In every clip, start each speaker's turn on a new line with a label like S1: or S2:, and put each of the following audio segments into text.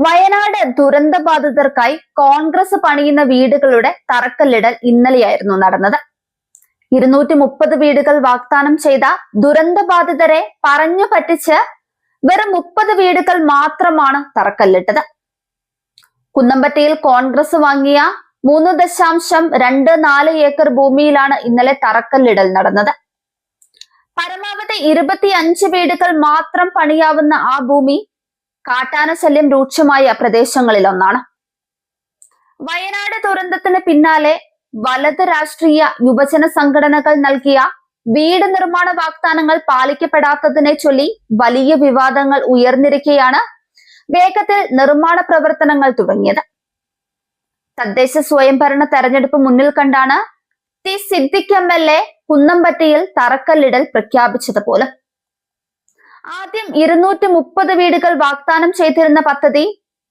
S1: വയനാട് ദുരന്തബാധിതർക്കായി കോൺഗ്രസ് പണിയുന്ന വീടുകളുടെ തറക്കല്ലിടൽ ഇന്നലെയായിരുന്നു നടന്നത്. 230 വീടുകൾ വാഗ്ദാനം ചെയ്ത ദുരന്തബാധിതരെ പറഞ്ഞു പറ്റിച്ച് വെറും 30 വീടുകൾ മാത്രമാണ് തറക്കല്ലിട്ടത്. കുന്നമ്പറ്റയിൽ കോൺഗ്രസ് വാങ്ങിയ 3.24 ഏക്കർ ഭൂമിയിലാണ് ഇന്നലെ തറക്കല്ലിടൽ നടന്നത്. പരമാവധി 25 വീടുകൾ മാത്രം പണിയാവുന്ന ആ ഭൂമി കാട്ടാന ശല്യം രൂക്ഷമായ പ്രദേശങ്ങളിൽ ഒന്നാണ്. വയനാട് ദുരന്തത്തിന് പിന്നാലെ വലത് രാഷ്ട്രീയ യുവജന സംഘടനകൾ നൽകിയ വീട് നിർമ്മാണ വാഗ്ദാനങ്ങൾ പാലിക്കപ്പെടാത്തതിനെ ചൊല്ലി വലിയ വിവാദങ്ങൾ ഉയർന്നിരിക്കെയാണ് വേഗത്തിൽ നിർമ്മാണ പ്രവർത്തനങ്ങൾ തുടങ്ങിയത്. തദ്ദേശ സ്വയംഭരണ തെരഞ്ഞെടുപ്പ് മുന്നിൽ കണ്ടാണ് ടി സിദ്ദിഖ് MLA കുന്നമ്പറ്റയിൽ തറക്കല്ലിടൽ പ്രഖ്യാപിച്ചത് പോലും. ആദ്യം 230 വീടുകൾ വാഗ്ദാനം ചെയ്തിരുന്ന പദ്ധതി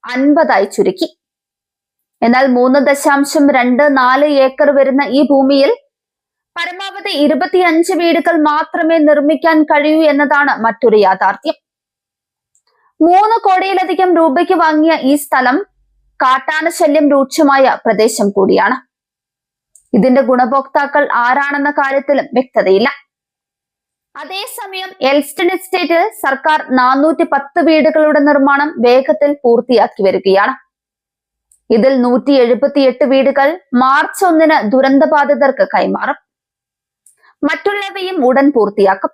S1: 50 ചുരുക്കി. എന്നാൽ 3.24 ഏക്കർ വരുന്ന ഈ ഭൂമിയിൽ പരമാവധി 25 വീടുകൾ മാത്രമേ നിർമ്മിക്കാൻ കഴിയൂ എന്നതാണ് മറ്റൊരു യാഥാർത്ഥ്യം. 3 കോടിയിലധികം രൂപയ്ക്ക് വാങ്ങിയ ഈ സ്ഥലം കാട്ടാന ശല്യം രൂക്ഷമായ പ്രദേശം കൂടിയാണ്. ഇതിന്റെ ഗുണഭോക്താക്കൾ ആരാണെന്ന കാര്യത്തിലും വ്യക്തതയില്ല. അതേസമയം എൽസ്റ്റൺ എസ്റ്റേറ്റിൽ സർക്കാർ 410 വീടുകളുടെ നിർമ്മാണം വേഗത്തിൽ പൂർത്തിയാക്കി വരികയാണ്. ഇതിൽ 178 വീടുകൾ മാർച്ച് 1 ദുരന്തബാധിതർക്ക് കൈമാറും. മറ്റുള്ളവയും ഉടൻ പൂർത്തിയാക്കും.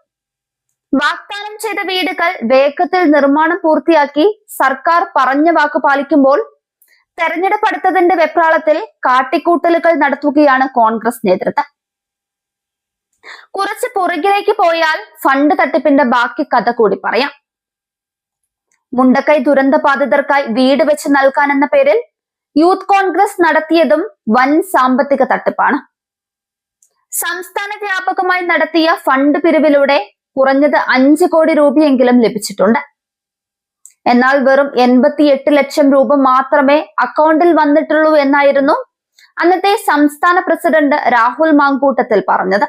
S1: വാഗ്ദാനം ചെയ്ത വീടുകൾ വേഗത്തിൽ നിർമ്മാണം പൂർത്തിയാക്കി സർക്കാർ പറഞ്ഞ വാക്ക് പാലിക്കുമ്പോൾ തെരഞ്ഞെടുപ്പ് അടുത്തതിന്റെ വെപ്രാളത്തിൽ കാട്ടിക്കൂട്ടലുകൾ നടത്തുകയാണ് കോൺഗ്രസ് നേതൃത്വം. കുറച്ച് പുറകിലേക്ക് പോയാൽ ഫണ്ട് തട്ടിപ്പിന്റെ ബാക്കി കഥ കൂടി പറയാം. മുണ്ടക്കൈ ദുരന്തബാധിതർക്കായി വീട് വെച്ച് നൽകാൻ എന്ന പേരിൽ യൂത്ത് കോൺഗ്രസ് നടത്തിയതും വൻ സാമ്പത്തിക തട്ടിപ്പാണ്. സംസ്ഥാന വ്യാപകമായി നടത്തിയ ഫണ്ട് പിരിവിലൂടെ കുറഞ്ഞത് 5 കോടി രൂപയെങ്കിലും ലഭിച്ചിട്ടുണ്ട്. എന്നാൽ വെറും 88 ലക്ഷം രൂപ മാത്രമേ അക്കൗണ്ടിൽ വന്നിട്ടുള്ളൂ എന്നായിരുന്നു അന്നത്തെ സംസ്ഥാന പ്രസിഡന്റ് രാഹുൽ മാങ്കൂട്ടത്തിൽ പറഞ്ഞത്.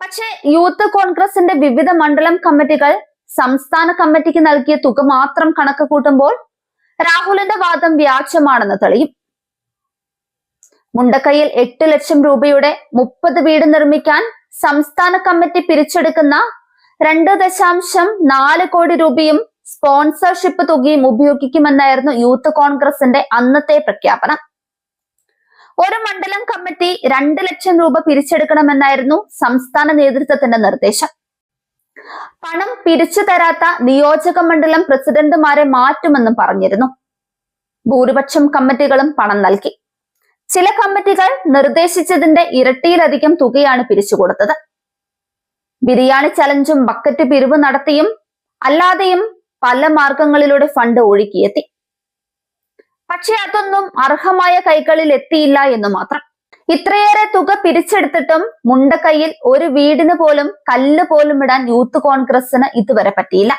S1: പക്ഷേ യൂത്ത് കോൺഗ്രസിന്റെ വിവിധ മണ്ഡലം കമ്മിറ്റികൾ സംസ്ഥാന കമ്മിറ്റിക്ക് നൽകിയ തുക മാത്രം കണക്ക് കൂട്ടുമ്പോൾ രാഹുലിന്റെ വാദം വ്യാജമാണെന്ന് തെളിയും. മുണ്ടക്കൈയിൽ 8 ലക്ഷം രൂപയുടെ 30 വീട് നിർമ്മിക്കാൻ സംസ്ഥാന കമ്മിറ്റി പിരിച്ചെടുക്കുന്ന 2.4 കോടി രൂപയും സ്പോൺസർഷിപ്പ് തുകയും ഉപയോഗിക്കുമെന്നായിരുന്നു യൂത്ത് കോൺഗ്രസിന്റെ അന്നത്തെ പ്രഖ്യാപനം. ഒരു മണ്ഡലം കമ്മിറ്റി 2 ലക്ഷം രൂപ പിരിച്ചെടുക്കണമെന്നായിരുന്നു സംസ്ഥാന നേതൃത്വത്തിന്റെ നിർദ്ദേശം. പണം പിരിച്ചു തരാത്ത നിയോജക മണ്ഡലം പ്രസിഡന്റുമാരെ മാറ്റുമെന്നും പറഞ്ഞിരുന്നു. ഭൂരിപക്ഷം കമ്മിറ്റികളും പണം നൽകി. ചില കമ്മിറ്റികൾ നിർദ്ദേശിച്ചതിന്റെ ഇരട്ടിയിലധികം തുകയാണ് പിരിച്ചു കൊടുത്തത്. ബിരിയാണി ചലഞ്ചും ബക്കറ്റ് പിരിവ് നടത്തിയും അല്ലാതെയും പല മാർഗങ്ങളിലൂടെ ഫണ്ട് ഒഴുക്കിയെത്തി. പക്ഷെ അതൊന്നും അർഹമായ കൈകളിൽ എത്തിയില്ല എന്ന് മാത്രം. ഇത്രയേറെ തുക പിരിച്ചെടുത്തിട്ടും മുണ്ടക്കൈയിൽ ഒരു വീടിന് പോലും കല്ല് പോലും ഇടാൻ യൂത്ത് കോൺഗ്രസിന് ഇതുവരെ പറ്റിയില്ല.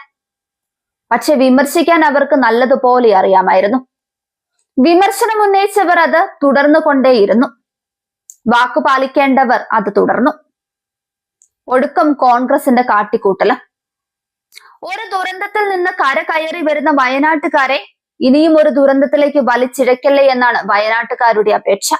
S1: പക്ഷെ വിമർശിക്കാൻ അവർക്ക് നല്ലതുപോലെ അറിയാമായിരുന്നു. വിമർശനം ഉന്നയിച്ചവർ അത് തുടർന്നു കൊണ്ടേയിരുന്നു. വാക്കു പാലിക്കേണ്ടവർ അത് തുടർന്നു. ഒടുക്കം കോൺഗ്രസിന്റെ കാട്ടിക്കൂട്ടല്. ഒരു ദുരന്തത്തിൽ നിന്ന് കരകയറി വരുന്ന വയനാട്ടുകാരെ ഇനിയും ഒരു ദുരന്തത്തിലേക്ക് വലിച്ചിഴക്കല്ലേ എന്നാണ് വയനാട്ടുകാരുടെ അപേക്ഷ.